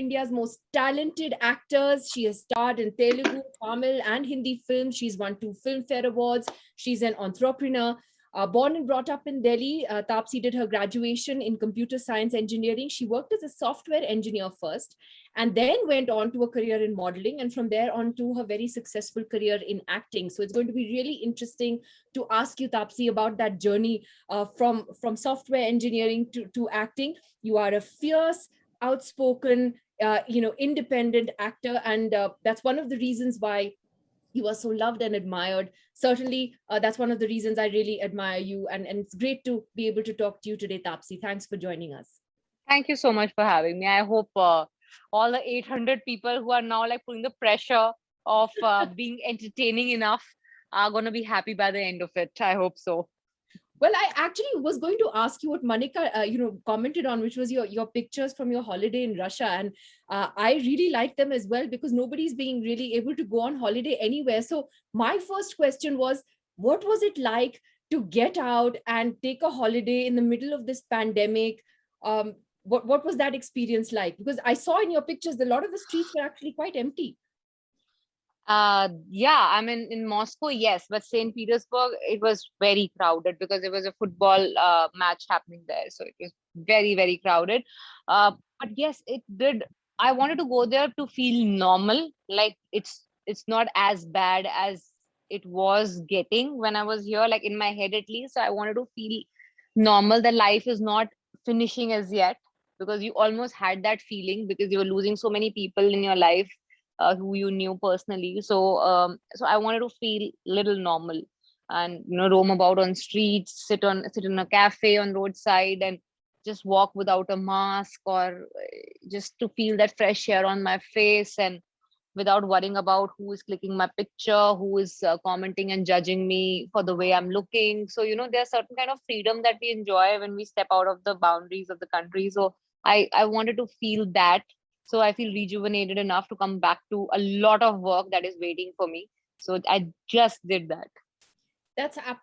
India's most talented actors. She has starred in Telugu, Tamil, and Hindi films. She's won 2 Filmfare Awards. She's an entrepreneur. Born and brought up in Delhi, Taapsee did her graduation in computer science engineering. She worked as a software engineer first, and then went on to a career in modeling, and from there on to her very successful career in acting. So it's going to be really interesting to ask you, Taapsee, about that journey from software engineering to acting. You are a fierce, outspoken, independent actor, and that's one of the reasons why you are so loved and admired. Certainly, that's one of the reasons I really admire you. And it's great to be able to talk to you today, Taapsee. Thanks for joining us. Thank you so much for having me. I hope all the 800 people who are now like putting the pressure of being entertaining enough are going to be happy by the end of it. I hope so. Well, I actually was going to ask you what Manika, commented on, which was your pictures from your holiday in Russia. And I really like them as well, because nobody's being really able to go on holiday anywhere. So my first question was, what was it like to get out and take a holiday in the middle of this pandemic? What was that experience like? Because I saw in your pictures, a lot of the streets were actually quite empty. Yeah, I mean, in Moscow, yes, but St. Petersburg, it was very crowded because there was a football match happening there. So it was very, very crowded. But yes, it did. I wanted to go there to feel normal. Like it's not as bad as it was getting when I was here, like in my head at least. So I wanted to feel normal, that life is not finishing as yet, because you almost had that feeling because you were losing so many people in your life who you knew personally. So I wanted to feel little normal and roam about on streets, sit in a cafe on roadside, and just walk without a mask, or just to feel that fresh air on my face, and without worrying about who is clicking my picture, who is commenting and judging me for the way I'm looking. So there's certain kind of freedom that we enjoy when we step out of the boundaries of the country. So I wanted to feel that, so I feel rejuvenated enough to come back to a lot of work that is waiting for me. So I just did that.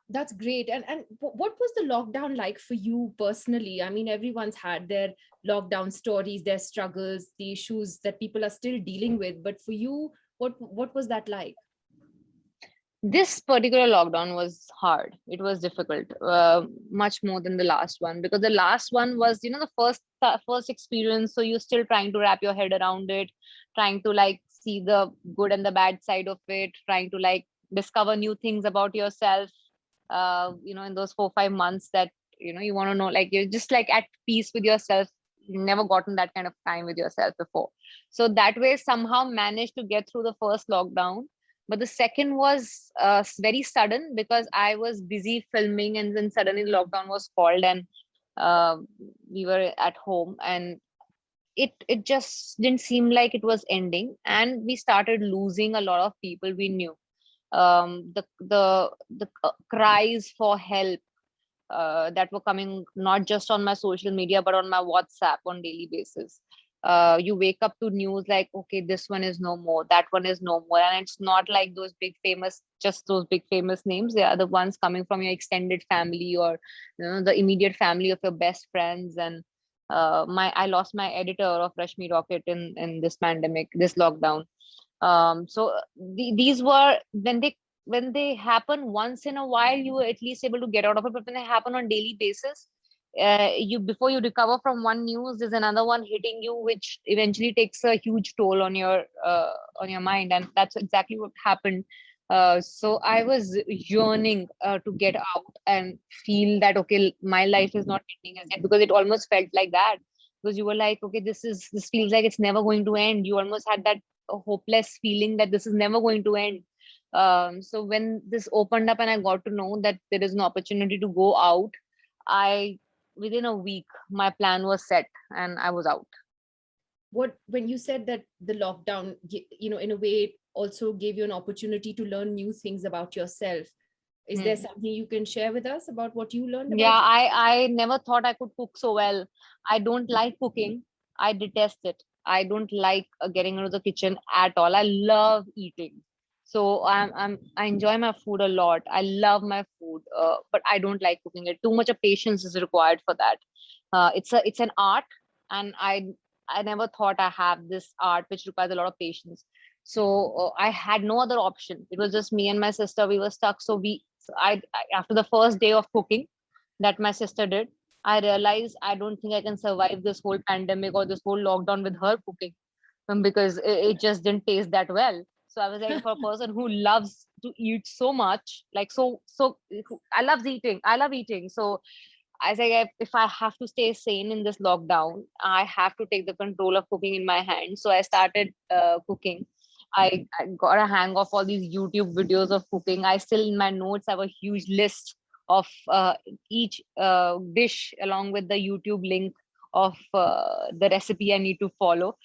That's great. And what was the lockdown like for you personally? I mean, everyone's had their lockdown stories, their struggles, the issues that people are still dealing with. But for you, what was that like? This particular lockdown was hard. It was difficult, much more than the last one, because the last one was, the first experience. So you're still trying to wrap your head around it, trying to like see the good and the bad side of it, trying to like discover new things about yourself. In those 4 5 months that you want to know, like you're just like at peace with yourself. You've never gotten that kind of time with yourself before. So that way, somehow managed to get through the first lockdown. But the second was very sudden, because I was busy filming, and then suddenly the lockdown was called, and uh, we were at home, and it just didn't seem like it was ending, and we started losing a lot of people we knew. The cries for help that were coming not just on my social media but on my WhatsApp on daily basis. You wake up to news like, okay, this one is no more, that one is no more, and it's not like those big famous names. They are the ones coming from your extended family, or the immediate family of your best friends. And I lost my editor of Rashmi Rocket in this pandemic, this lockdown. These were when they happen once in a while, you were at least able to get out of it. But when they happen on daily basis, you before you recover from one news, there's another one hitting you, which eventually takes a huge toll on your mind, and that's exactly what happened. So I was yearning to get out and feel that, okay, my life is not ending as yet, because it almost felt like that, because you were like, okay, this feels like it's never going to end. You almost had that hopeless feeling that this is never going to end. So when this opened up and I got to know that there is an opportunity to go out, I within a week my plan was set and I was out. When you said that the lockdown, in a way also gave you an opportunity to learn new things about yourself, is there something you can share with us about what you learned about? Yeah, I never thought I could cook so well. I don't like cooking. I detest it. I don't like getting into the kitchen at all. I love eating. So I enjoy my food a lot. I love my food, but I don't like cooking it. Too much of patience is required for that. It's an art, and I never thought I have this art which requires a lot of patience. So I had no other option. It was just me and my sister. We were stuck. So after the first day of cooking that my sister did, I realized I don't think I can survive this whole pandemic or this whole lockdown with her cooking, because it just didn't taste that well. So I was like, for a person who loves to eat so much, like I love eating. So I say, if I have to stay sane in this lockdown, I have to take the control of cooking in my hands. So I started cooking. I got a hang of all these YouTube videos of cooking. I still, in my notes, have a huge list of each dish along with the YouTube link of the recipe I need to follow.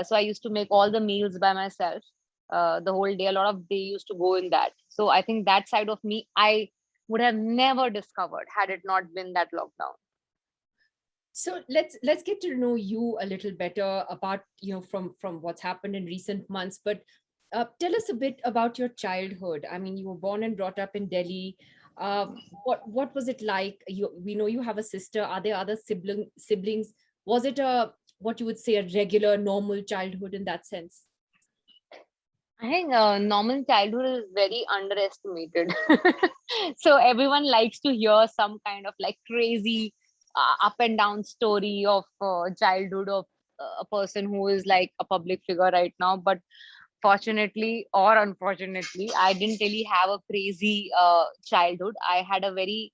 So I used to make all the meals by myself the whole day. A lot of day used to go in that. So I think that side of me, I would have never discovered had it not been that lockdown. So let's get to know you a little better, apart, from what's happened in recent months. But tell us a bit about your childhood. I mean, you were born and brought up in Delhi. What was it like? We know you have a sister. Are there other siblings? Was it a, what you would say, a regular, normal childhood in that sense? I think normal childhood is very underestimated. So everyone likes to hear some kind of like crazy up and down story of childhood of a person who is like a public figure right now. But fortunately or unfortunately, I didn't really have a crazy childhood. I had a very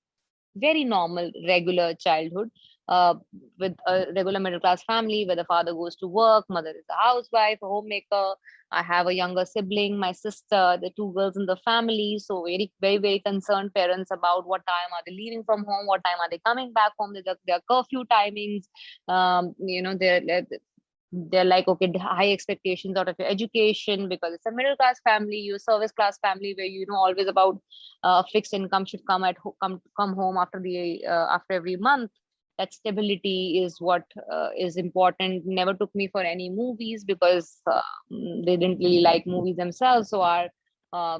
normal, regular childhood, uh, with a regular middle class family where the father goes to work, mother is a housewife, a homemaker. I have a younger sibling, my sister, the two girls in the family. So very concerned parents about what time are they leaving from home, what time are they coming back home. Their curfew timings. They're like, okay, high expectations out of your education because it's a middle class family, you service class family where always about fixed income should come home after the after every month. That stability is what is important. Never took me for any movies because they didn't really like movies themselves. So our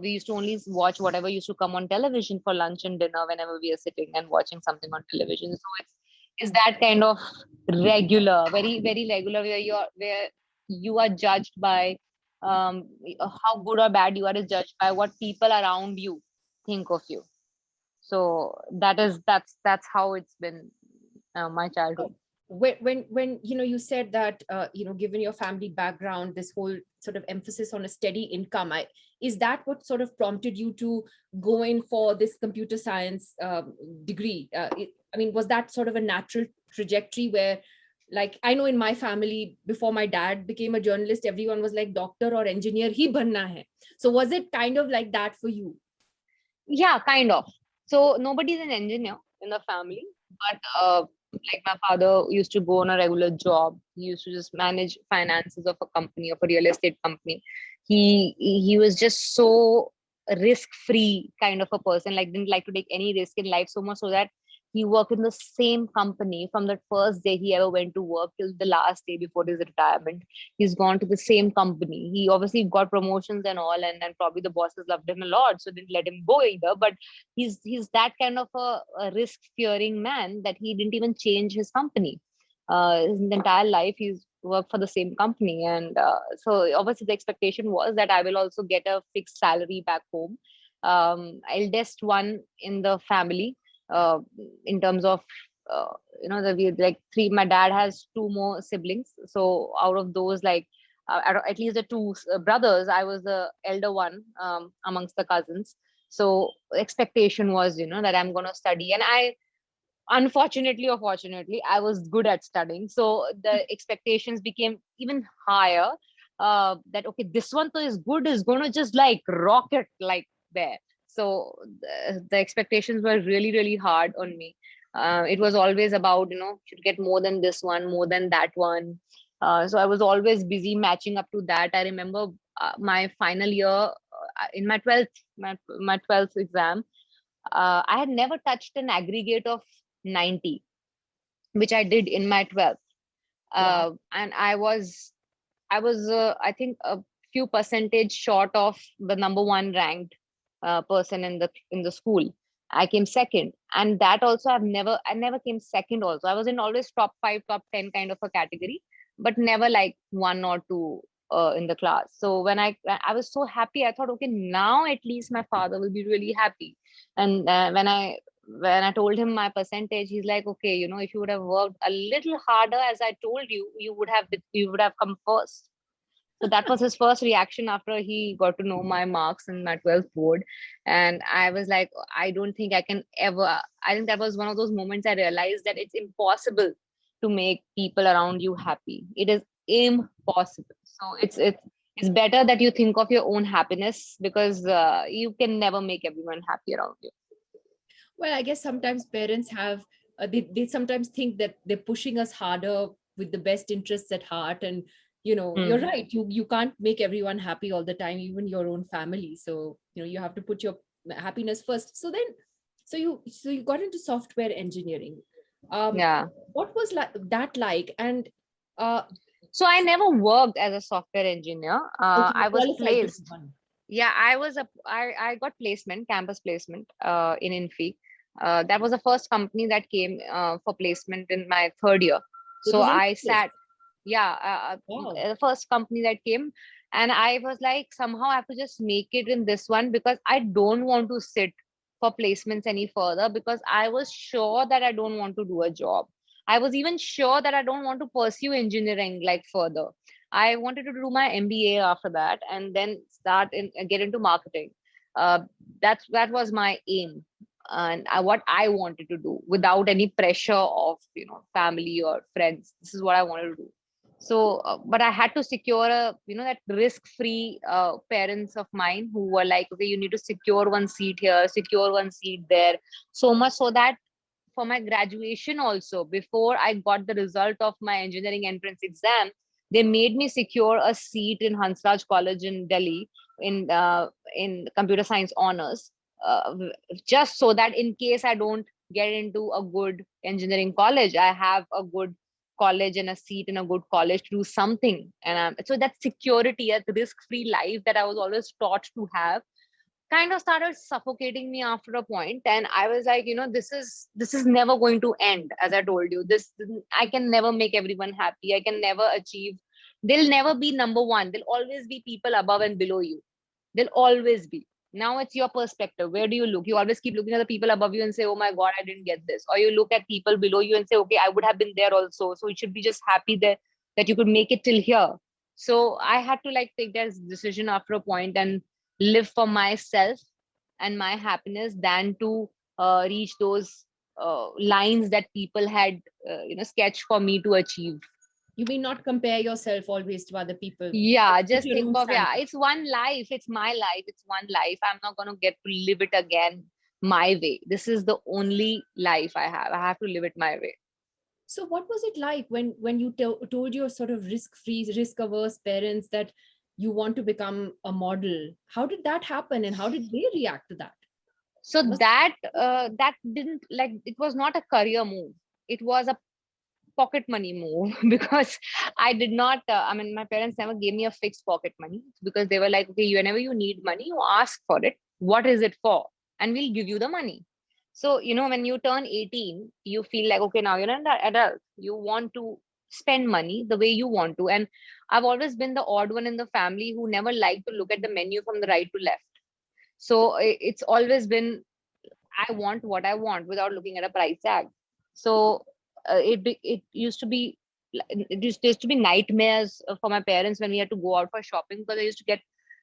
we used to only watch whatever used to come on television for lunch and dinner whenever we are sitting and watching something on television. So it's that kind of regular, very regular, where you are judged by how good or bad you are is judged by what people around you think of you. So that's how it's been my childhood. When you said that, given your family background, this whole sort of emphasis on a steady income, is that what sort of prompted you to go in for this computer science degree? I mean, was that sort of a natural trajectory where, like, I know in my family, before my dad became a journalist, everyone was like, doctor or engineer hi banna hai. So was it kind of like that for you? Yeah, kind of. So nobody's an engineer in the family, but like my father used to go on a regular job. He used to just manage finances of a company, of a real estate company. He was just so risk free kind of a person, like didn't like to take any risk in life, so much so that he worked in the same company from the first day he ever went to work till the last day before his retirement. He's gone to the same company. He obviously got promotions and all, and probably the bosses loved him a lot, so didn't let him go either. But he's that kind of a risk fearing man that he didn't even change his company. His entire life he's worked for the same company, and so obviously the expectation was that I will also get a fixed salary back home. Eldest one in the family, uh, in terms of uh, we like three. My dad has two more siblings, so out of those, like at least the two brothers, I was the elder one amongst the cousins. So expectation was that I'm going to study, and I, unfortunately or fortunately, I was good at studying, so the expectations became even higher, that okay, this one though is good, is going to just like rocket like there. So the expectations were really hard on me. It was always about should get more than this one, more than that one. So I was always busy matching up to that. I remember my final year, in my 12th my 12th exam, I had never touched an aggregate of 90, which I did in my 12th. Wow. And I was I think a few percentage short of the number one ranked person in the school. I came second. And that also I never came second also. I was in always top 5, top 10 kind of a category, but never like 1 or 2 in the class. So when I was so happy, I thought, okay, now at least my father will be really happy. And when I told him my percentage, he's like, okay, you know, if you would have worked a little harder, as I told you, you would have come first. So that was his first reaction after he got to know my marks in my 12th board. And I was like, I don't think I can ever. I think that was one of those moments I realized that it's impossible to make people around you happy. It is impossible. So it's better that you think of your own happiness, because you can never make everyone happy around you. Well, I guess sometimes parents have, they sometimes think that they're pushing us harder with the best interests at heart. And, you're Hmm. right. You can't make everyone happy all the time, even your own family. So, you have to put your happiness first. So you got into software engineering. Um, Yeah. what was that like? And uh, So I never worked as a software engineer. okay, you I was qualified to be placed. one. Yeah, I got placement, campus placement in Infi. That was the first company that came for placement in my third year. It So was in I place. sat, yeah, Wow. the first company that came, and I was like, somehow I have to just make it in this one, because I don't want to sit for placements any further, because I was sure that I don't want to do a job. I was even sure that I don't want to pursue engineering like further. I wanted to do my MBA after that, and then get into marketing. Uh, that was my aim, and what I wanted to do without any pressure of family or friends. This is what I wanted to do. So, but I had to secure that risk-free parents of mine who were like, okay, you need to secure one seat here, secure one seat there, so much so that for my graduation also, before I got the result of my engineering entrance exam, they made me secure a seat in Hansraj College in Delhi in computer science honors, just so that in case I don't get into a good engineering college, I have a good college and a seat in a good college to do something. And so that security, that risk-free life that I was always taught to have, kind of started suffocating me after a point. And I was like, this is never going to end. As I told you, this I can never make everyone happy. I can never achieve. There'll never be number one. There'll always be people above and below you. There'll always be. Now it's your perspective. Where do you look? You always keep looking at the people above you and say, oh my God, I didn't get this. Or you look at people below you and say, okay, I would have been there also. So you should be just happy that you could make it till here. So I had to like take that decision after a point and live for myself and my happiness than to reach those lines that people had sketched for me to achieve. You may not compare yourself always to other people. Yeah, Put just your think own of, yeah, standards. it's one life. It's my life. It's one life. I'm not going to get to live it again my way. This is the only life I have. I have to live it my way. So what was it like when you told your sort of risk-free, risk-averse parents that you want to become a model? How did that happen, and how did they react to that? So Was that didn't, like, it was not a career move. It was a pocket money move because I did not, I mean, my parents never gave me a fixed pocket money, because they were like, okay, whenever you need money, you ask for it. What is it for? And we'll give you the money. So, when you turn 18, you feel like, okay, now you're an adult. You want to spend money the way you want to. And I've always been the odd one in the family who never liked to look at the menu from the right to left. So it's always been, I want what I want without looking at a price tag. So it used to be, used to be nightmares for my parents when we had to go out for shopping, because I used to get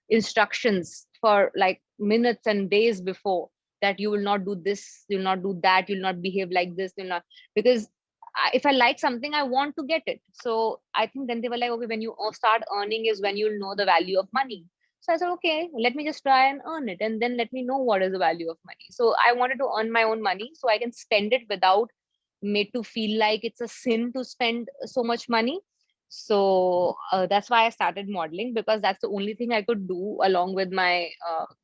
instructions for like minutes and days before, that you will not do this, you'll not do that, you'll not behave like this, you'll not, because if I like something, I want to get it. So I think then they were like, okay, when you start earning is when you'll know the value of money. So I said, okay, let me just try and earn it, and then let me know what is the value of money. So I wanted to earn my own money so I can spend it without made to feel like it's a sin to spend so much money. So that's why I started modeling, because that's the only thing I could do along with my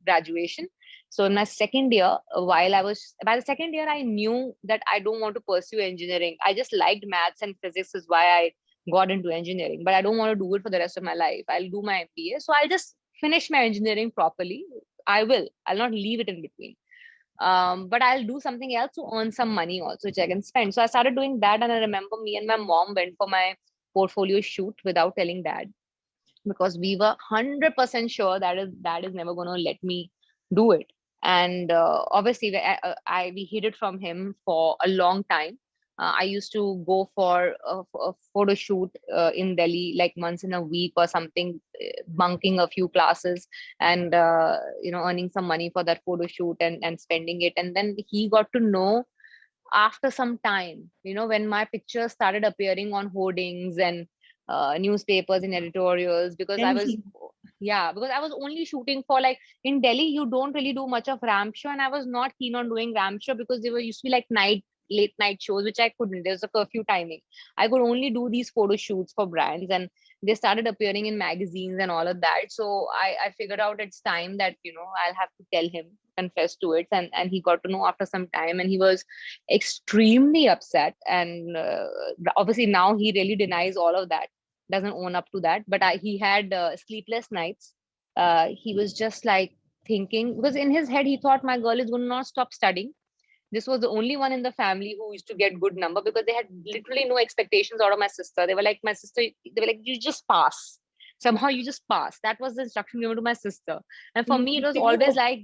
graduation. So in my second year, by the second year, I knew that I don't want to pursue engineering. I just liked maths and physics, is why I got into engineering, but I don't want to do it for the rest of my life. I'll do my MBA. So I'll just finish my engineering properly. I'll not leave it in between. But I'll do something else to earn some money also, which I can spend. So I started doing that, and I remember me and my mom went for my portfolio shoot without telling dad, because we were 100% sure that is never going to let me do it. And obviously we hid it from him for a long time. I used to go for a photo shoot in Delhi like once in a week or something, bunking a few classes, and earning some money for that photo shoot, and spending it. And then he got to know after some time, when my pictures started appearing on hoardings and newspapers and editorials, because I Then was, he, yeah, because I was only shooting for, like, in Delhi you don't really do much of ramp show, and I was not keen on doing ramp show because they were used to be like late night shows, which I couldn't. There's a curfew timing. I could only do these photo shoots for brands, and they started appearing in magazines and all of that. So I figured out it's time that I'll have to tell him, confess to it. And he got to know after some time, and he was extremely upset. And obviously now he really denies all of that, doesn't own up to that. But he had sleepless nights. He was just like thinking, because in his head he thought my girl is going to not stop studying. This was the only one in the family who used to get good number, because they had literally no expectations out of my sister. They were like, my sister, they were like, you just pass. Somehow you just pass. That was the instruction given to my sister. And for me, it was always like,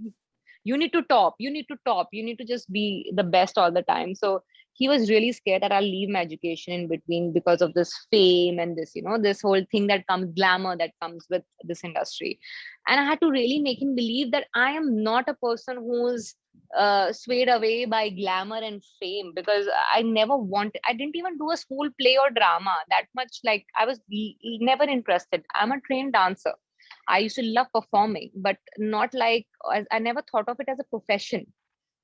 you need to top, you need to top, you need to just be the best all the time. So he was really scared that I'll leave my education in between because of this fame and this, this whole thing that comes, glamour that comes with this industry. And I had to really make him believe that I am not a person who's swayed away by glamour and fame, because I didn't even do a school play or drama that much. Like, I was never interested. I'm a trained dancer. I used to love performing, but not like, I never thought of it as a profession.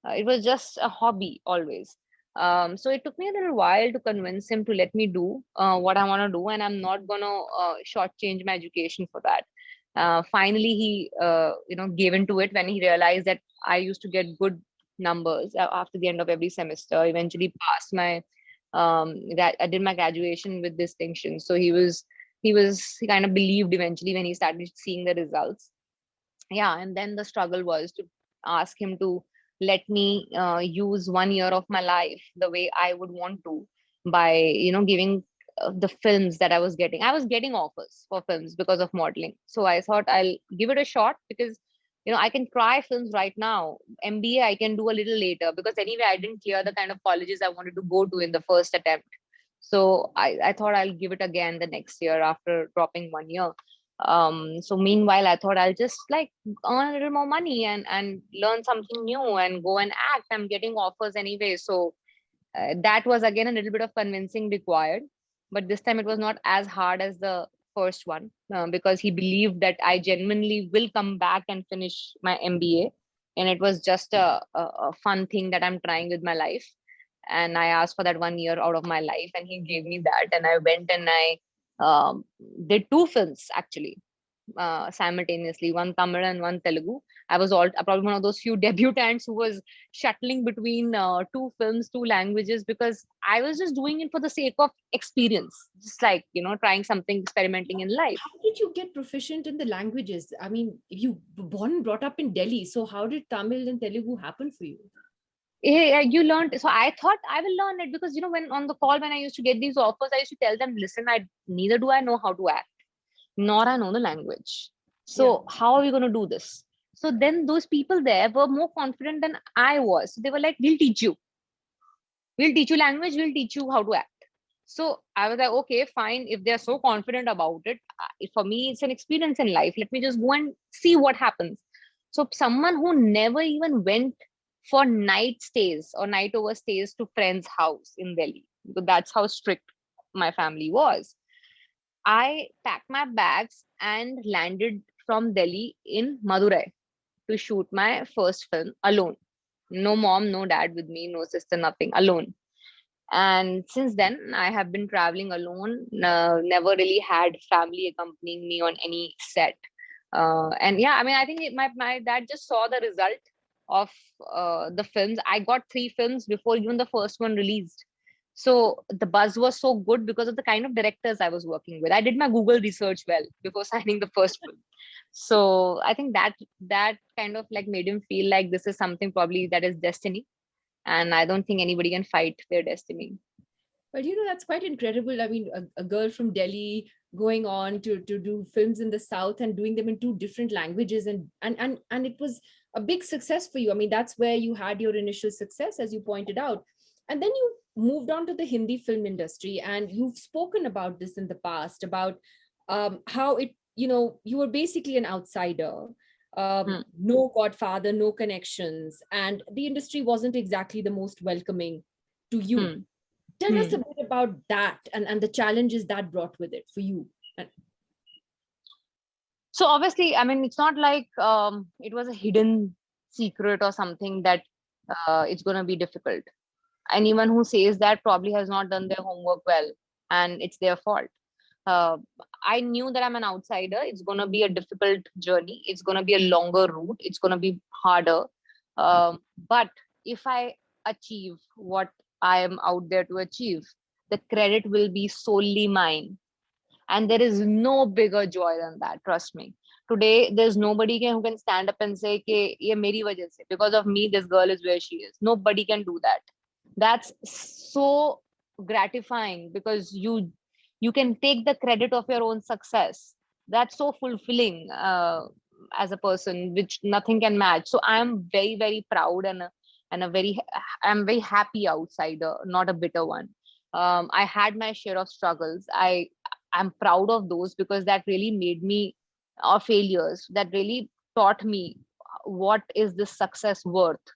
It was just a hobby always. So it took me a little while to convince him to let me do what I want to do, and I'm not going to shortchange my education for that. Finally, he gave into it when he realized that I used to get good numbers after the end of every semester. Eventually, passed my that I did my graduation with distinction. So he kind of believed eventually when he started seeing the results. Yeah, and then the struggle was to ask him to let me use 1 year of my life the way I would want to, by giving the films that I was getting offers for films because of modeling. So I thought I'll give it a shot, because I can try films right now. MBA I can do a little later, because anyway I didn't clear the kind of colleges I wanted to go to in the first attempt. So I thought I'll give it again the next year after dropping 1 year. So meanwhile I thought I'll just like earn a little more money and learn something new and go and act. I'm getting offers anyway. So that was again a little bit of convincing required, but this time it was not as hard as the first one, because he believed that I genuinely will come back and finish my MBA, and it was just a fun thing that I'm trying with my life. And I asked for that 1 year out of my life, and he gave me that, and I went and I um, did two films actually, simultaneously, one Tamil and one Telugu. I was probably one of those few debutants who was shuttling between two films, two languages, because I was just doing it for the sake of experience, just like, trying something, experimenting in life. how did you get proficient in the languages? I mean, you were born and brought up in Delhi, so how did Tamil and Telugu happen for you? Yeah, you learned. So I thought I will learn it, because, when on the call, when I used to get these offers, I used to tell them, listen, neither do I know how to act, nor I know the language. Yeah. So how are we going to do this? So then those people there were more confident than I was. They were like, we'll teach you language, we'll teach you how to act. So I was like, okay, fine. If they're so confident about it, for me, it's an experience in life. Let me just go and see what happens. So someone who never even went for night stays or night over stays to friends' house in Delhi, because that's how strict my family was. I packed my bags and landed from Delhi in Madurai to shoot my first film alone. No mom, no dad with me, no sister, nothing, alone. And since then, I have been traveling alone, never really had family accompanying me on any set. And yeah, I mean, I think my dad just saw the result of the films. I got three films before even the first one released. So the buzz was so good because of the kind of directors I was working with. I did my Google research well before signing the first film. So I think that kind of like made him feel like this is something probably that is destiny. And I don't think anybody can fight their destiny. But that's quite incredible. I mean, a girl from Delhi going on to do films in the South and doing them in two different languages, and it was a big success for you. I mean, that's where you had your initial success, as you pointed out. And then you moved on to the Hindi film industry, and you've spoken about this in the past about how you were basically an outsider, Hmm. no godfather, no connections, and the industry wasn't exactly the most welcoming to you. Hmm. Tell us Hmm. a bit about that and the challenges that brought with it for you. So obviously, I mean, it's not like it was a hidden secret or something that it's going to be difficult. Anyone who says that probably has not done their homework well, and it's their fault. uh, I knew that I'm an outsider. It's going to be a difficult journey. It's going to be a longer route. It's going to be harder. But if I achieve what I am out there to achieve, the credit will be solely mine. And there is no bigger joy than that. Trust me. Today, there's nobody who can stand up and say, "Ke ye meri wajah se, because of me, this girl is where she is." Nobody can do that. That's so gratifying because you can take the credit of your own success. That's so fulfilling as a person, which nothing can match. So I am very very proud and a very I'm very happy outsider, not a bitter one. I had my share of struggles. I'm proud of those because that really made me, or failures that really taught me what is this success worth.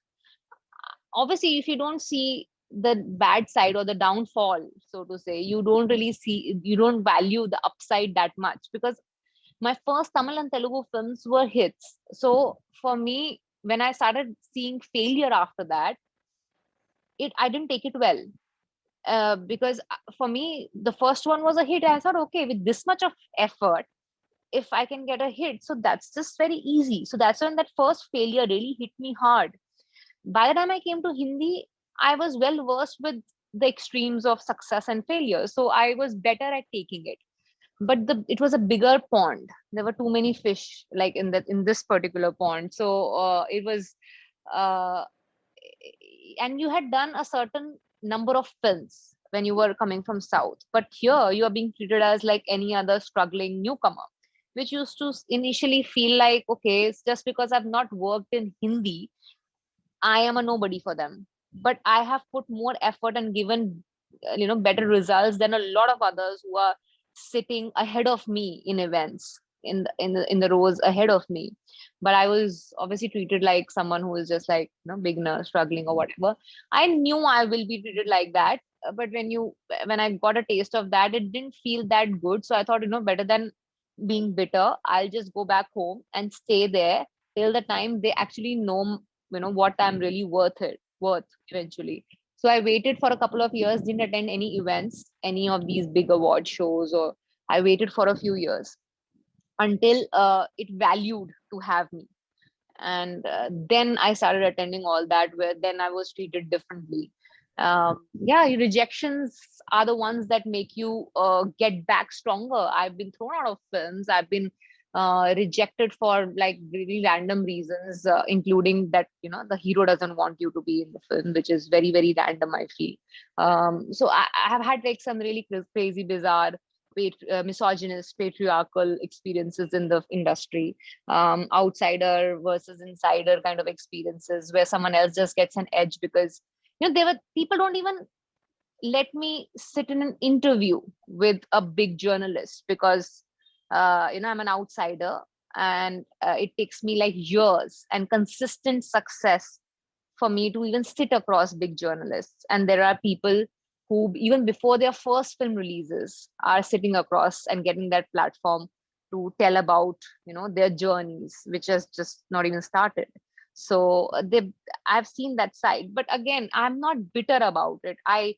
Obviously, if you don't see the bad side or the downfall, so to say, you don't value the upside that much, because my first Tamil and Telugu films were hits. So for me, when I started seeing failure after that, it I didn't take it well. Because for me, the first one was a hit. I thought, okay, with this much of effort, if I can get a hit, so that's just very easy. So that's when that first failure really hit me hard. By the time I came to Hindi, I was well versed with the extremes of success and failure. So I was better at taking it. But it was a bigger pond. There were too many fish, like in this particular pond. So it was, uh, and you had done a certain number of films when you were coming from South. But here you are being treated as like any other struggling newcomer, which used to initially feel like, okay, it's just because I've not worked in Hindi, I am a nobody for them. But I have put more effort and given, better results than a lot of others who are sitting ahead of me in events, in the rows ahead of me. But I was obviously treated like someone who is just like, beginner, struggling or whatever. I knew I will be treated like that. But when I got a taste of that, it didn't feel that good. So I thought, better than being bitter, I'll just go back home and stay there till the time they actually know, what I'm really worth eventually. So I waited for a couple of years, didn't attend any events, any of these big award shows, or I waited for a few years until it valued to have me. And then I started attending all that, where then I was treated differently. Yeah, rejections are the ones that make you get back stronger. I've been thrown out of films. I've been rejected for like really random reasons, including that the hero doesn't want you to be in the film, which is very very random, I feel. So I have had like some really crazy, bizarre, misogynist, patriarchal experiences in the industry, outsider versus insider kind of experiences where someone else just gets an edge because there were people don't even let me sit in an interview with a big journalist because I'm an outsider, and it takes me like years and consistent success for me to even sit across big journalists. And there are people who even before their first film releases are sitting across and getting that platform to tell about their journeys, which has just not even started. So I've seen that side, but again, I'm not bitter about it. I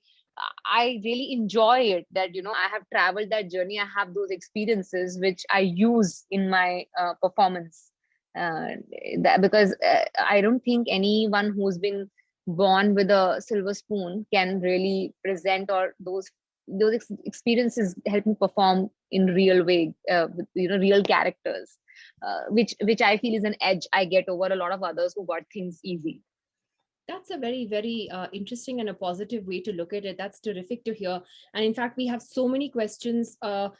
really enjoy it that I have traveled that journey. I have those experiences which I use in my performance, because I don't think anyone who's been born with a silver spoon can really present, or those experiences help me perform in real way, with real characters, which I feel is an edge I get over a lot of others who got things easy. That's a very, very interesting and a positive way to look at it. That's terrific to hear. And in fact, we have so many questions, from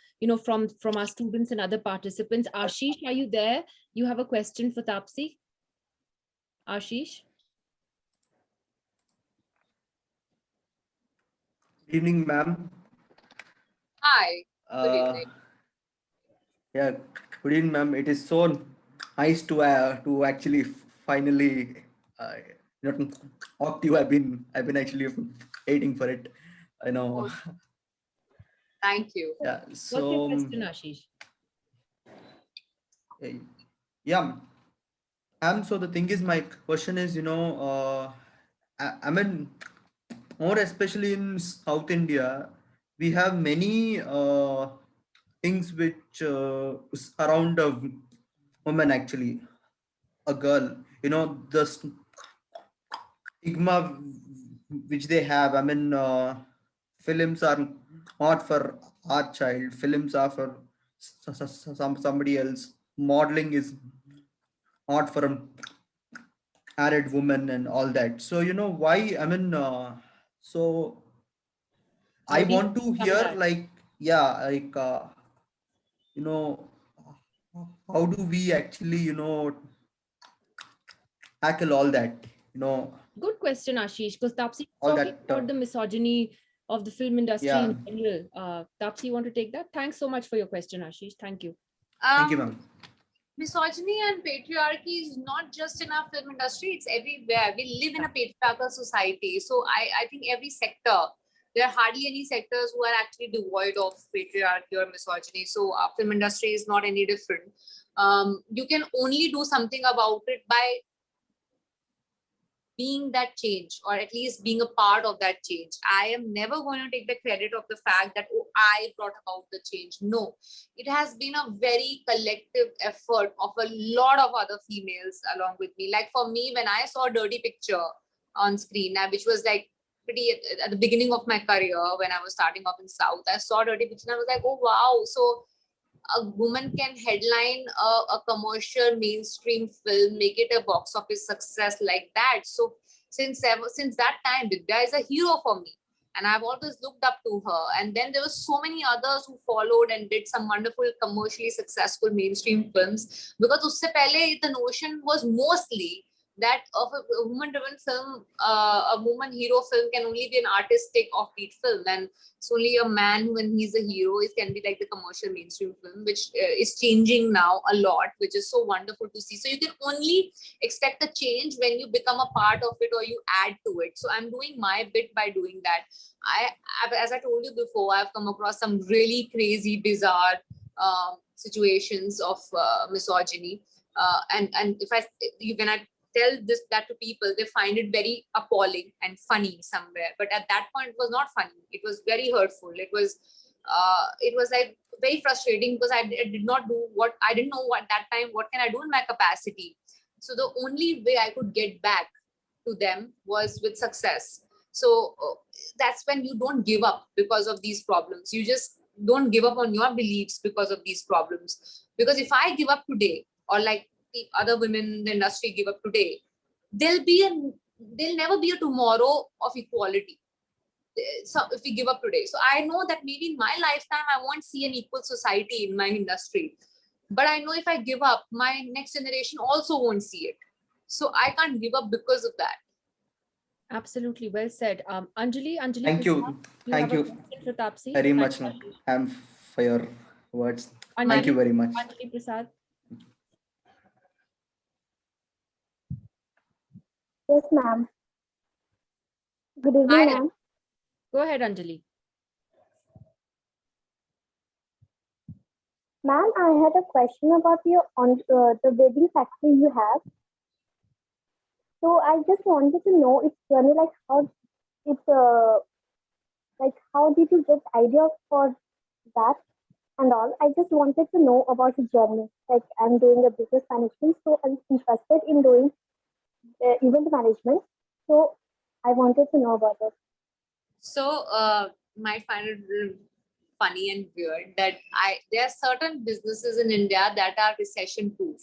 our students and other participants. Ashish, are you there? You have a question for Taapsee? Ashish? Good evening, ma'am. Hi, good Uh, evening. yeah, good evening, ma'am. It is so nice to actually finally uh, you know talk to you. I've been actually waiting for it. I know. Oh, thank you. Yeah. What's your So question, Ashish? yeah, ma'am. So the thing is, my question is, I mean, more especially in South India, we have many things which surround a woman, actually a girl. The stigma which they have. I mean, films are not for our child. Films are for somebody else. Modeling is not for an married woman and all that. So why, I mean, so I How do you want to overcome hear, that? like, yeah, like, you know how do we actually tackle all that, Good question, Ashish, because Taapsee is all talking that about the misogyny of the film industry yeah. in general. Taapsee, you want to take that? Thanks so much for your question, Ashish. Thank you. Thank you, ma'am. Misogyny and patriarchy is not just in our film industry, it's everywhere. We live in a patriarchal society. So I think every sector, there are hardly any sectors who are actually devoid of patriarchy or misogyny. So our film industry is not any different. You can only do something about it by being that change, or at least being a part of that change. I am never going to take the credit of the fact that, oh, I brought about the change. No, it has been a very collective effort of a lot of other females along with me. Like for me, when I saw Dirty Picture on screen, which was like pretty at the beginning of my career when I was starting off in South, I saw Dirty Picture and I was like, oh wow. So a woman can headline a commercial mainstream film, make it a box office success like that. So since that time, Vidya is a hero for me, and I've always looked up to her. And then there were so many others who followed and did some wonderful commercially successful mainstream films. Because usse pehle the notion was mostly that of a woman-driven film, a woman hero film can only be an artistic offbeat film, and it's only a man when he's a hero. It can be like the commercial mainstream film, which is changing now a lot, which is so wonderful to see. So you can only expect a change when you become a part of it or you add to it. So I'm doing my bit by doing that. As I told you before, I've come across some really crazy, bizarre situations of misogyny. And if when I tell that to people, they find it very appalling and funny somewhere. But at that point, it was not funny. It was very hurtful. It was like very frustrating because I did not do what I didn't know what that time. What can I do in my capacity? So the only way I could get back to them was with success. So that's when you don't give up because of these problems. You just don't give up on your beliefs because of these problems. Because if I give up today, or like the other women in the industry give up today, there'll never be a tomorrow of equality. So if we give up today, so I know that maybe in my lifetime I won't see an equal society in my industry, but I know if I give up, my next generation also won't see it. So I can't give up because of that. Absolutely, well said. Anjali Thank Prasad, you. you have Thank a you question for Taapsee? very Thanks, much, Ashish. ma'am, for your words. Thank you Anjali, very much. Anjali Prasad. Yes, ma'am. Good evening, Hi. ma'am. Go ahead, Anjali. Ma'am, I had a question about your on the wedding factory you have. So I just wanted to know its journey, like how it's like how did you get idea for that and all? I just wanted to know about the journey. Like I'm doing a business management, so I'm interested in doing event management. So I wanted to know about it. So, might find it funny and weird that there are certain businesses in India that are recession proof.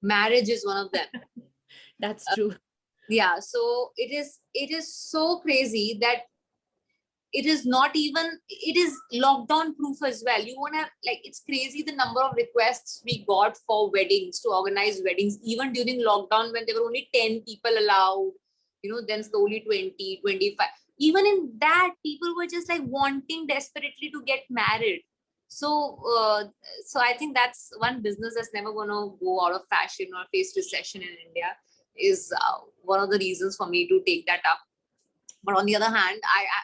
Marriage is one of them. That's true. Yeah, so it is so crazy that it is not even, it is lockdown proof as well. You won't have, like, it's crazy the number of requests we got for weddings, to organize weddings, even during lockdown when there were only 10 people allowed, then slowly 20, 25. Even in that, people were just like wanting desperately to get married. So so I think that's one business that's never going to go out of fashion or face recession in India, is one of the reasons for me to take that up. But on the other hand,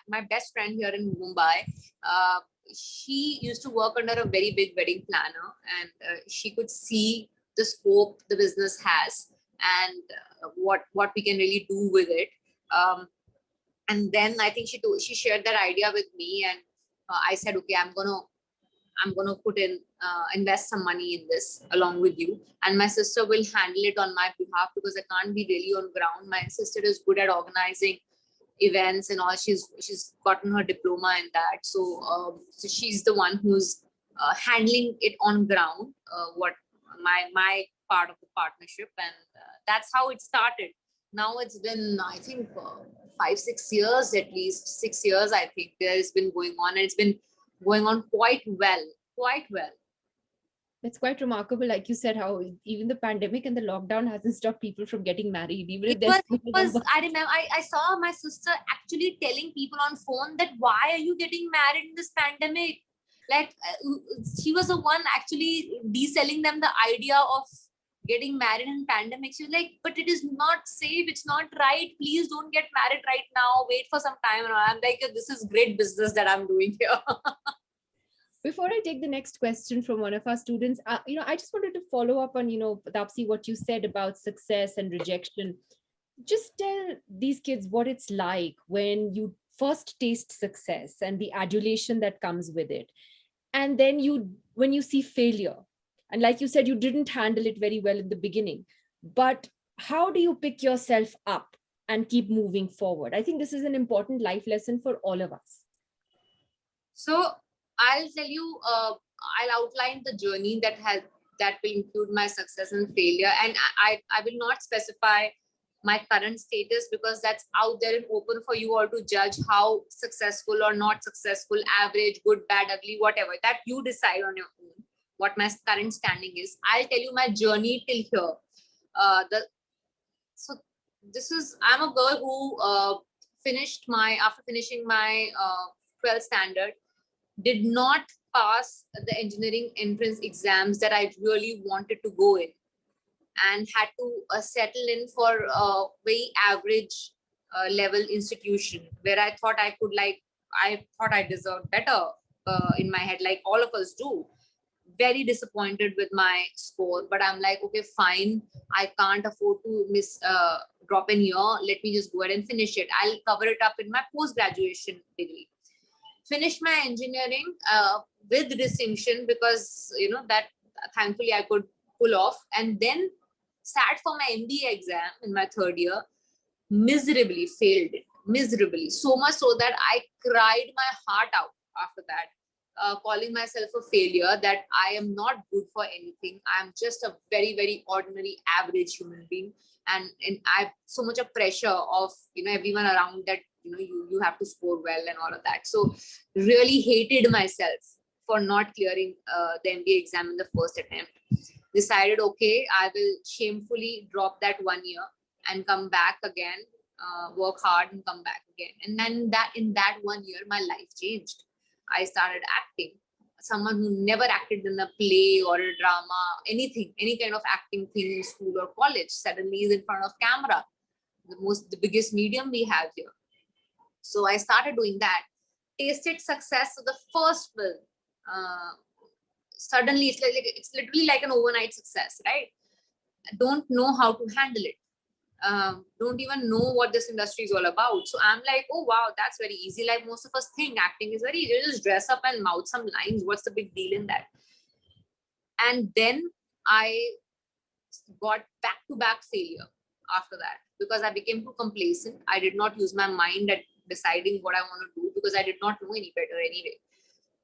my best friend here in Mumbai, she used to work under a very big wedding planner, and she could see the scope the business has, and what we can really do with it. And then I think she shared that idea with me, and I said, okay, I'm gonna put in invest some money in this along with you, and my sister will handle it on my behalf, because I can't be really on ground. My sister is good at organizing events and all. She's gotten her diploma in that, so she's the one who's handling it on ground, what my part of the partnership, and that's how it started. Now it's been, I think, 5-6 years, at least 6 years, I think there has been going on, and it's been going on quite well. It's quite remarkable, like you said, how even the pandemic and the lockdown hasn't stopped people from getting married, even if there's I remember I saw my sister actually telling people on phone that, why are you getting married in this pandemic? Like, she was the one actually de-selling them the idea of getting married in pandemic. She was like, but it is not safe, it's not right, please don't get married right now, wait for some time. And I'm like, this is great business that I'm doing here. Before I take the next question from one of our students, I just wanted to follow up on, Taapsee, what you said about success and rejection. Just tell these kids what it's like when you first taste success and the adulation that comes with it. And then when you see failure, and like you said, you didn't handle it very well in the beginning, but how do you pick yourself up and keep moving forward? I think this is an important life lesson for all of us. So I'll tell you, I'll outline the journey that will include my success and failure. And I will not specify my current status, because that's out there and open for you all to judge how successful or not successful, average, good, bad, ugly, whatever, that you decide on your own what my current standing is. I'll tell you my journey till here. So this is, I'm a girl who after finishing my 12th standard, did not pass the engineering entrance exams that I really wanted to go in, and had to settle in for a very average level institution, where I thought I thought I deserved better in my head, like all of us do. Very disappointed with my score, but I'm like, okay, fine, I can't afford to drop in year. Let me just go ahead and finish it. I'll cover it up in my post-graduation degree. Finish my engineering with distinction, because that thankfully I could pull off, and then sat for my MBA exam in my third year, miserably failed it, miserably, so much so that I cried my heart out after that, calling myself a failure, that I am not good for anything, I'm just a very, very ordinary average human being, and I have so much of pressure of everyone around, that you have to score well and all of that. So really hated myself for not clearing the MBA exam in the first attempt. Decided, okay, I will shamefully drop that 1 year and come back again, work hard and come back again. And then in that 1 year, my life changed. I started acting. Someone who never acted in a play or a drama, anything, any kind of acting thing in school or college, suddenly is in front of camera, the biggest medium we have here. So I started doing that, tasted success. So the first film, suddenly it's literally like an overnight success, right? Don't know how to handle it. Don't even know what this industry is all about. So I'm like, oh wow, that's very easy. Like most of us think acting is very easy. You just dress up and mouth some lines. What's the big deal in that? And then I got back-to-back failure. after that, because I became too complacent. I did not use my mind at deciding what I want to do because I did not know any better anyway.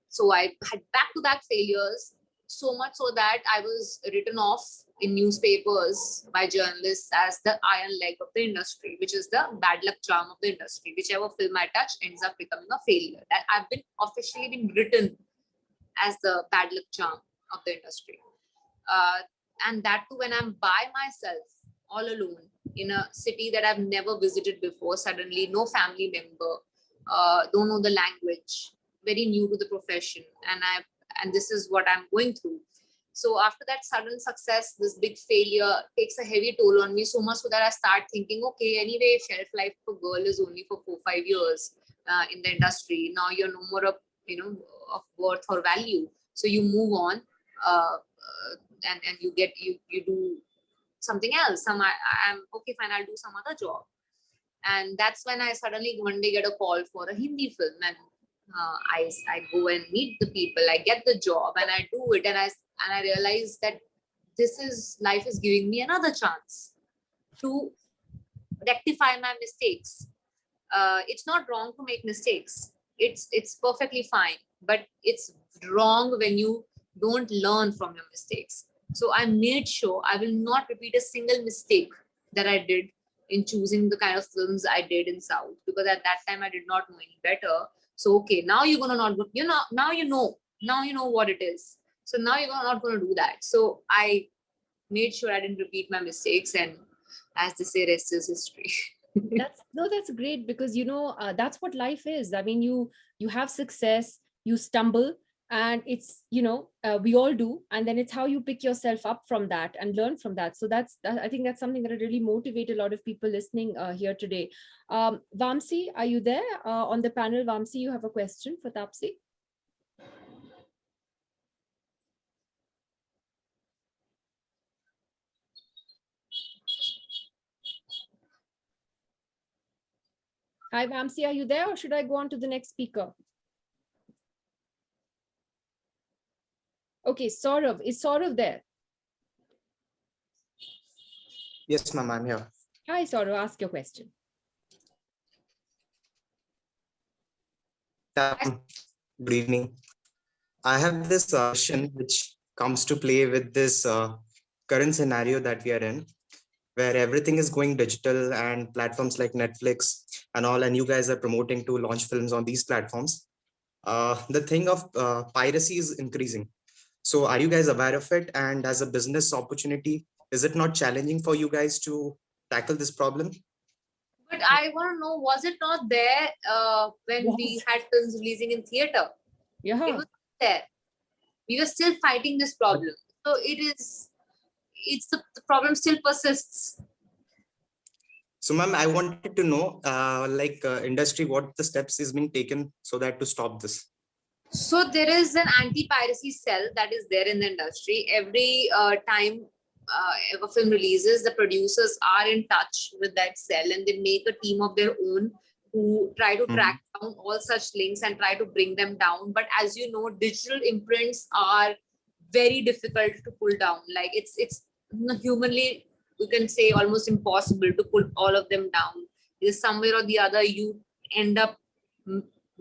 So I had back-to-back failures, so much so that I was written off in newspapers by journalists as the iron leg of the industry, which is the bad luck charm of the industry. Whichever film I touch ends up becoming a failure. That I've been officially been written as the bad luck charm of the industry. And that too when I'm by myself, all alone, in a city that I've never visited before, suddenly no family member, don't know the language, very new to the profession, and this is what I'm going through. So after that sudden success, this big failure takes a heavy toll on me, so much so that I start thinking, okay, anyway, shelf life for girl is only for 4-5 years in the industry. Now you're no more of, of worth or value. So you move on, and you do something else. I'm okay, fine, I'll do some other job. And that's when I suddenly one day get a call for a Hindi film, and I go and meet the people, I get the job, and I do it, and I realize that life is giving me another chance to rectify my mistakes. It's not wrong to make mistakes. It's perfectly fine, but it's wrong when you don't learn from your mistakes. So I made sure I will not repeat a single mistake that I did in choosing the kind of films I did in South, because at that time I did not know any better. So okay, now you're gonna not, now you know what it is. So now you're not gonna do that. So I made sure I didn't repeat my mistakes, and as they say, rest is history. That's great, because that's what life is. I mean, you have success, you stumble, and it's we all do, and then it's how you pick yourself up from that and learn from that. So I think that's something that will really motivate a lot of people listening here today. Vamsi, are you there on the panel? Vamsi, you have a question for Taapsee? Hi, Vamsi, are you there, or should I go on to the next speaker? Okay, Saurav. Is Saurav there? Yes, ma'am, I'm here. Hi, Saurav. Ask your question. Good evening. I have this question which comes to play with this current scenario that we are in, where everything is going digital and platforms like Netflix and all, and you guys are promoting to launch films on these platforms. The thing of piracy is increasing. So are you guys aware of it? And as a business opportunity, is it not challenging for you guys to tackle this problem? But I want to know, was it not there when we had films releasing in theater? Yeah. It was there. We were still fighting this problem. So the problem still persists. So, ma'am, I wanted to know, industry, what the steps is being taken so that to stop this. So there is an anti-piracy cell that is there in the industry. Every time a film releases, the producers are in touch with that cell, and they make a team of their own who try to track down all such links and try to bring them down. But as you know, digital imprints are very difficult to pull down. Like it's humanly, you can say, almost impossible to pull all of them down. Because somewhere or the other you end up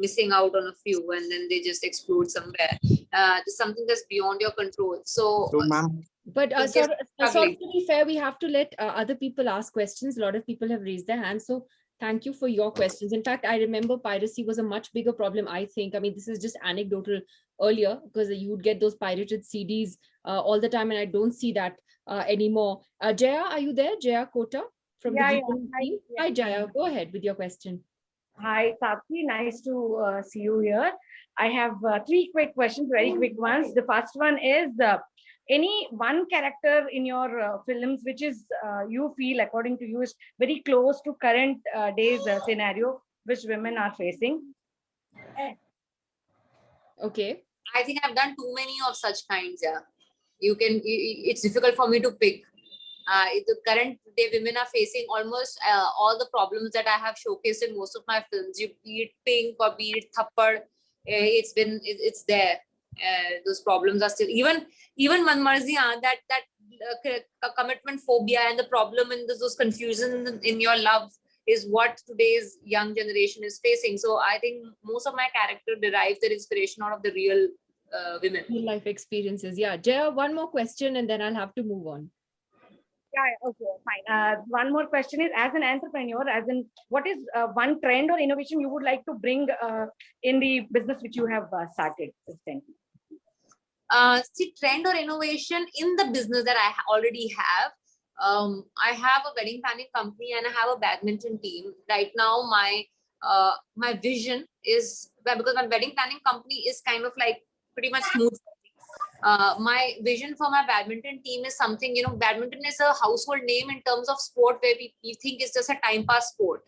missing out on a few, and then they just explode somewhere. It's something that's beyond your control. So ma'am. But sorry, to be fair, we have to let other people ask questions. A lot of people have raised their hands. So thank you for your questions. In fact, I remember piracy was a much bigger problem, I think. I mean, this is just anecdotal earlier, because you would get those pirated CDs all the time, and I don't see that anymore. Jaya, are you there? Jaya Kota from the GITAM team. Hi, Jaya. Go ahead with your question. Hi, Taapsee. Nice to see you here. I have 3 quick questions, very quick ones. The first one is, any one character in your films which is you feel, according to you, is very close to current days scenario which women are facing? Okay. I think I've done too many of such kinds. Yeah, it's difficult for me to pick. The current day women are facing almost all the problems that I have showcased in most of my films. You be it Pink or be it Thappad, it's there. Those problems are still, even Manmarzi, that commitment phobia and the problem and those confusions in your love is what today's young generation is facing. So I think most of my character derives their inspiration out of the real women. Real life experiences. Yeah. Jaya, one more question and then I'll have to move on. Yeah, okay, fine. One more question is, as an entrepreneur, what is one trend or innovation you would like to bring in the business which you have started recently? See, trend or innovation in the business that I already have. I have a wedding planning company and I have a badminton team. Right now, my vision is, because my wedding planning company is kind of like pretty much smooth. My vision for my badminton team is something, badminton is a household name in terms of sport where we think it's just a time pass sport.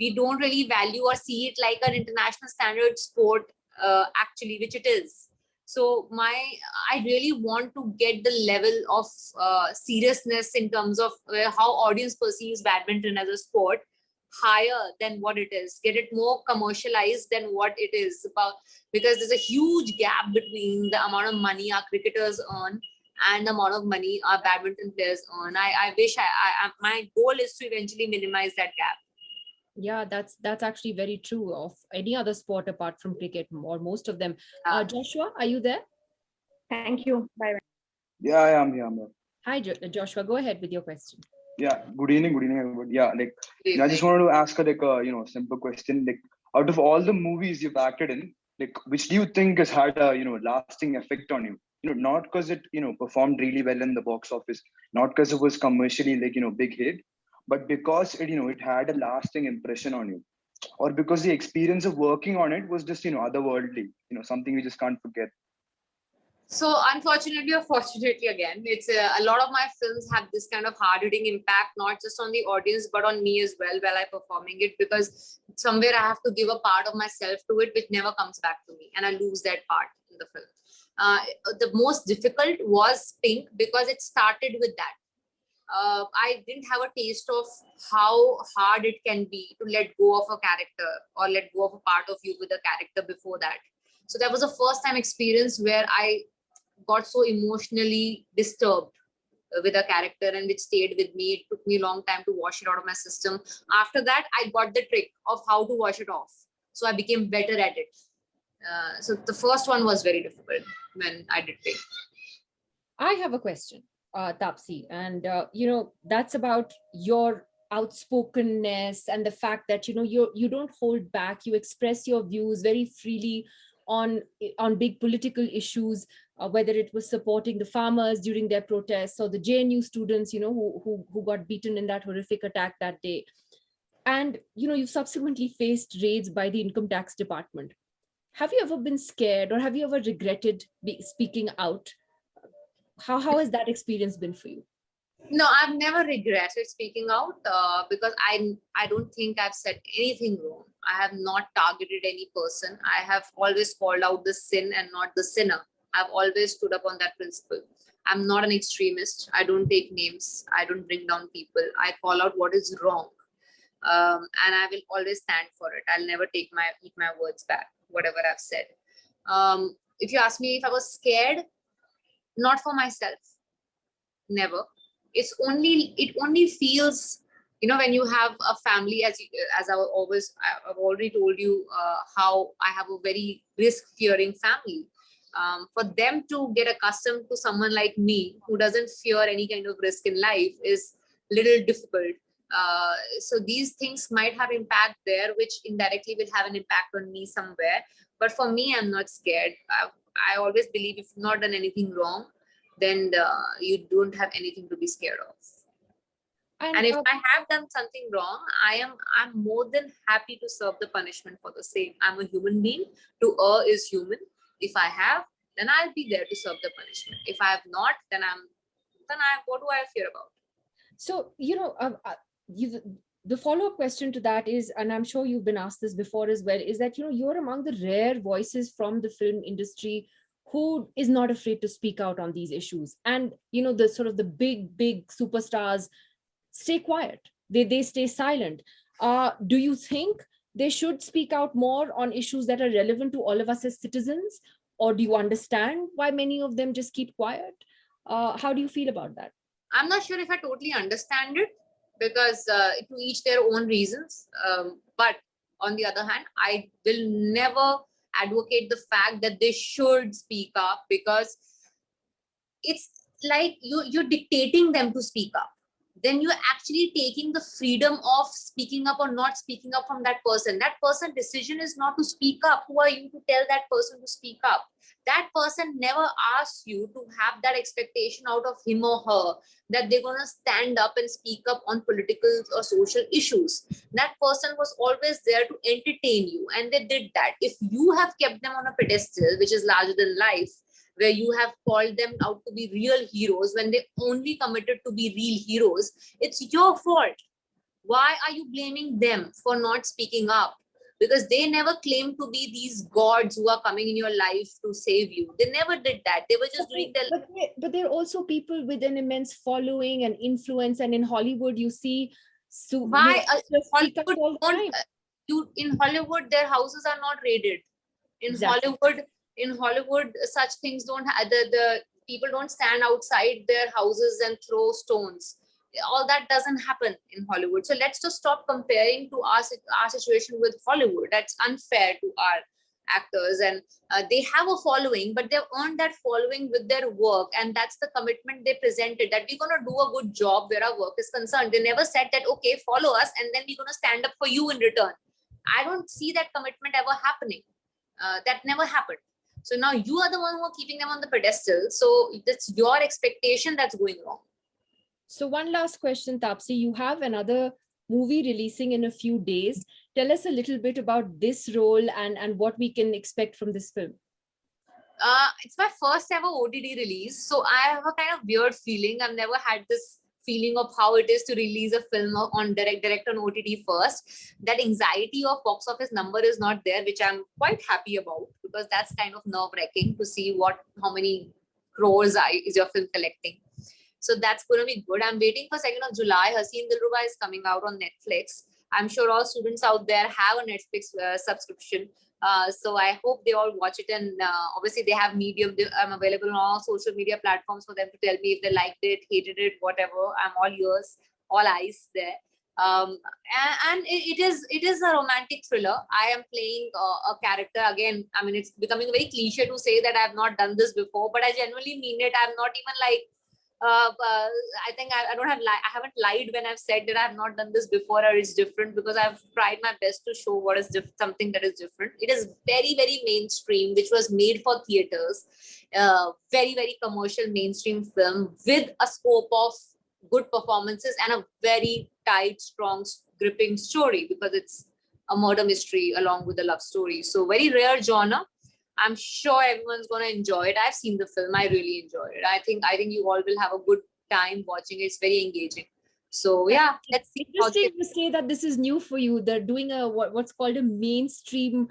We don't really value or see it like an international standard sport, actually, which it is. So I really want to get the level of seriousness in terms of how audience perceives badminton as a sport higher than what it is, get it more commercialized than what it is about, because there's a huge gap between the amount of money our cricketers earn and the amount of money our badminton players earn. I wish my goal is to eventually minimize that gap. Yeah, that's actually very true of any other sport apart from cricket, or most of them. Joshua, are you there? Thank you. Bye. Yeah, I am here. Hi, Joshua. Go ahead with your question. Yeah, good evening, everybody. Yeah, I just wanted to ask a simple question. Like, out of all the movies you've acted in, which do you think has had a lasting effect on you? Not because it performed really well in the box office, not because it was commercially big hit, but because it had a lasting impression on you, or because the experience of working on it was just otherworldly, something we just can't forget. So unfortunately or fortunately, again, it's a lot of my films have this kind of hard-hitting impact, not just on the audience, but on me as well while I'm performing it, because somewhere I have to give a part of myself to it, which never comes back to me, and I lose that part in the film. The most difficult was Pink, because it started with that. I didn't have a taste of how hard it can be to let go of a character or let go of a part of you with a character before that. So that was a first time experience where I got so emotionally disturbed with a character, and which stayed with me. It took me a long time to wash it out of my system. After that, I got the trick of how to wash it off. So I became better at it. So the first one was very difficult when I did Pink. I have a question, Taapsee, and that's about your outspokenness and the fact that you don't hold back. You express your views very freely on big political issues, whether it was supporting the farmers during their protests or the JNU students, who got beaten in that horrific attack that day. And, you've subsequently faced raids by the income tax department. Have you ever been scared, or have you ever regretted speaking out? How has that experience been for you? No, I've never regretted speaking out because I don't think I've said anything wrong. I have not targeted any person. I have always called out the sin and not the sinner. I've always stood up on that principle. I'm not an extremist. I don't take names. I don't bring down people. I call out what is wrong. And I will always stand for it. I'll never eat my words back, whatever I've said. If you ask me if I was scared, not for myself. Never. It only feels, when you have a family, as I've already told you, how I have a very risk-fearing family. For them to get accustomed to someone like me who doesn't fear any kind of risk in life is little difficult. So these things might have impact there, which indirectly will have an impact on me somewhere. But for me, I'm not scared. I always believe if you've not done anything wrong, then you don't have anything to be scared of. And if I have done something wrong, I'm more than happy to serve the punishment for the same. I'm a human being. To err is human. If I have, then I'll be there to serve the punishment. If I have not, then what do I fear about? So, the follow-up question to that is, and I'm sure you've been asked this before as well, is that, you're among the rare voices from the film industry who is not afraid to speak out on these issues. And, the sort of the big superstars stay quiet. They stay silent. Do you think they should speak out more on issues that are relevant to all of us as citizens? Or do you understand why many of them just keep quiet? How do you feel about that? I'm not sure if I totally understand it, because to each their own reasons. But on the other hand, I will never advocate the fact that they should speak up, because it's like you're dictating them to speak up. Then you're actually taking the freedom of speaking up or not speaking up from that person. That person's decision is not to speak up. Who are you to tell that person to speak up? That person never asks you to have that expectation out of him or her that they're going to stand up and speak up on political or social issues. That person was always there to entertain you, and they did that. If you have kept them on a pedestal which is larger than life, where you have called them out to be real heroes when they only committed to be real heroes, it's your fault. Why are you blaming them for not speaking up? Because they never claimed to be these gods who are coming in your life to save you. They never did that. They were just doing the... But there are also people with an immense following and influence, and in Hollywood you see Why speak up all the Hollywood time. in Hollywood, their houses are not raided. In Exactly. Hollywood, such things don't have, the people don't stand outside their houses and throw stones. All that doesn't happen in Hollywood. So let's just stop comparing to our situation with Hollywood. That's unfair to our actors. And they have a following, but they've earned that following with their work, and that's the commitment they presented, that we're going to do a good job where our work is concerned. They never said that, okay, follow us and then we're going to stand up for you in return. I don't see that commitment ever happening. That never happened. So now you are the one who are keeping them on the pedestal. So that's your expectation that's going wrong. So one last question, Taapsee. You have another movie releasing in a few days. Tell us a little bit about this role and what we can expect from this film. It's my first ever OTT release. So I have a kind of weird feeling. I've never had this feeling of how it is to release a film on direct on OTT first. That anxiety of box office number is not there, which I'm quite happy about, because that's kind of nerve-wracking to see how many crores is your film collecting. So that's going to be good. I'm waiting for 2nd of July. Haseen Dilruba is coming out on Netflix. I'm sure all students out there have a Netflix subscription. So I hope they all watch it. And obviously they have Medium. I'm available on all social media platforms for them to tell me if they liked it, hated it, whatever. I'm all ears, all eyes there. And it is a romantic thriller. I am playing a character again. I mean, it's becoming very cliche to say that I've not done this before, but I genuinely mean it. I'm not even like, I think I haven't lied when I've said that I have not done this before or it's different, because I've tried my best to show what is something that is different. It is very, very mainstream, which was made for theaters. Very, very commercial mainstream film with a scope of good performances and a very tight, strong, gripping story, because it's a murder mystery along with a love story. So very rare genre. I'm sure everyone's going to enjoy it. I've seen the film. I really enjoyed it. I think you all will have a good time watching it. It's very engaging. So yeah, let's see. Interesting to say that this is new for you. They're doing a what's called a mainstream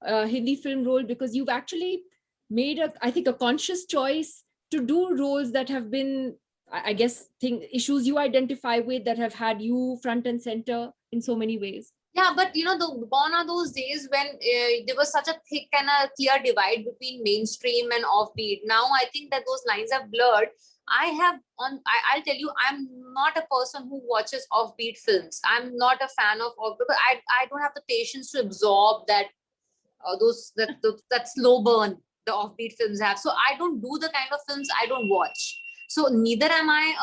Hindi film role, because you've actually made I think a conscious choice to do roles that have been, I guess, issues you identify with, that have had you front and center in so many ways. Yeah, but gone are those days when there was such a thick and a clear divide between mainstream and offbeat. Now I think that those lines have blurred. I'll tell you, I'm not a person who watches offbeat films. I'm not a fan of because I don't have the patience to absorb that that slow burn the offbeat films have. So I don't do the kind of films I don't watch. So neither am I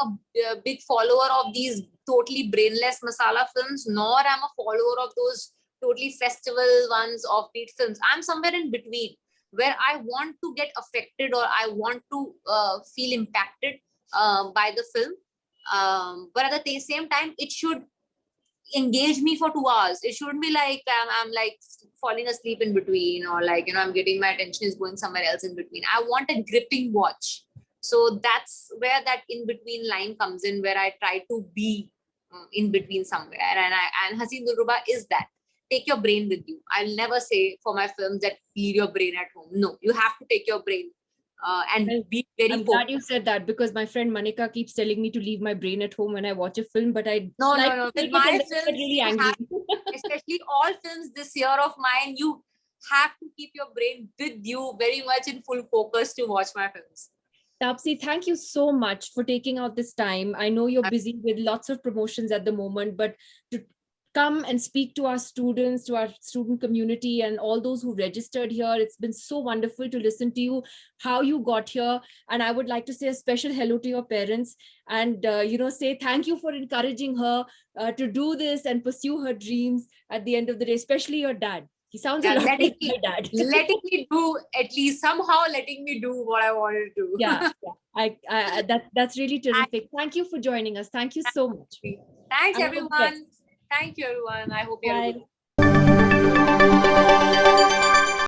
a big follower of these totally brainless masala films, nor am a follower of those totally festival ones, offbeat films. I'm somewhere in between, where I want to get affected or I want to feel impacted by the film. But at the same time, it should engage me for 2 hours. It shouldn't be like I'm like falling asleep in between, or like, I'm getting my attention is going somewhere else in between. I want a gripping watch. So that's where that in between line comes in, where I try to be in between somewhere. And Haseen Dilruba is that. Take your brain with you. I'll never say for my films that leave your brain at home. No, you have to take your brain and be very I'm glad you said that, because my friend Manika keeps telling me to leave my brain at home when I watch a film, but I no. With my films, get really angry. Especially all films this year of mine, you have to keep your brain with you very much in full focus to watch my films. Taapsee, thank you so much for taking out this time. I know you're busy with lots of promotions at the moment, but to come and speak to our students, to our student community, and all those who registered here, it's been so wonderful to listen to you, how you got here. And I would like to say a special hello to your parents and, say thank you for encouraging her to do this and pursue her dreams at the end of the day, especially your dad. He sounds a lot like my dad. letting me do, at least somehow letting me do what I wanted to do. Yeah. That's really terrific. Thank you for joining us. Thank you so much. Thanks, All the everyone. best. Thank you, everyone. I hope you have a good Bye.